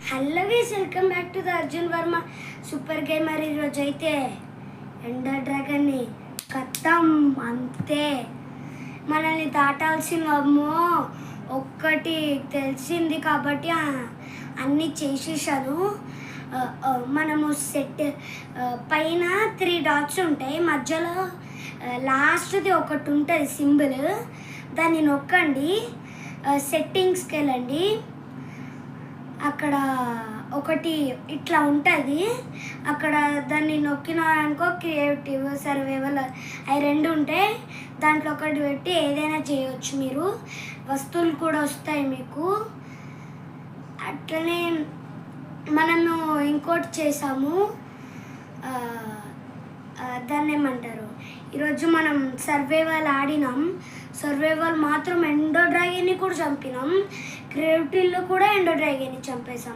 Hello guys, welcome back to the Arjun Varma super gamer. ఈరోజు అయితే Ender డ్రాగన్ని కత్తం అంతే. మనల్ని దాటాల్సినమో ఒక్కటి తెలిసింది కాబట్టి అన్నీ చేసేసాను. మనము సెట్ పైన 3 డాట్స్ ఉంటాయి, మధ్యలో లాస్ట్ది ఒకటి ఉంటుంది సింబల్, దాన్ని నొక్కండి. సెట్టింగ్స్కి వెళ్ళండి, అక్కడ ఒకటి ఇట్లా ఉంటుంది, అక్కడ దాన్ని నొక్కినారనుకో క్రియేటివ్ సర్వైవల్ అవి 2 ఉంటాయి. దాంట్లో ఒకటి పెట్టి ఏదైనా చేయవచ్చు, మీరు వస్తువులు కూడా వస్తాయి మీకు. అట్లనే మనము ఇంకోటి చేసాము, దాన్ని ఏమంటారు, ఈరోజు మనం సర్వైవల్ ఆడినాం. సర్వైవల్ మాత్రం ఎండర్ డ్రాగన్ని కూడా చంపినాం, క్రియేటివ్లో కూడా ఎండర్ డ్రాగన్ని చంపేసాం.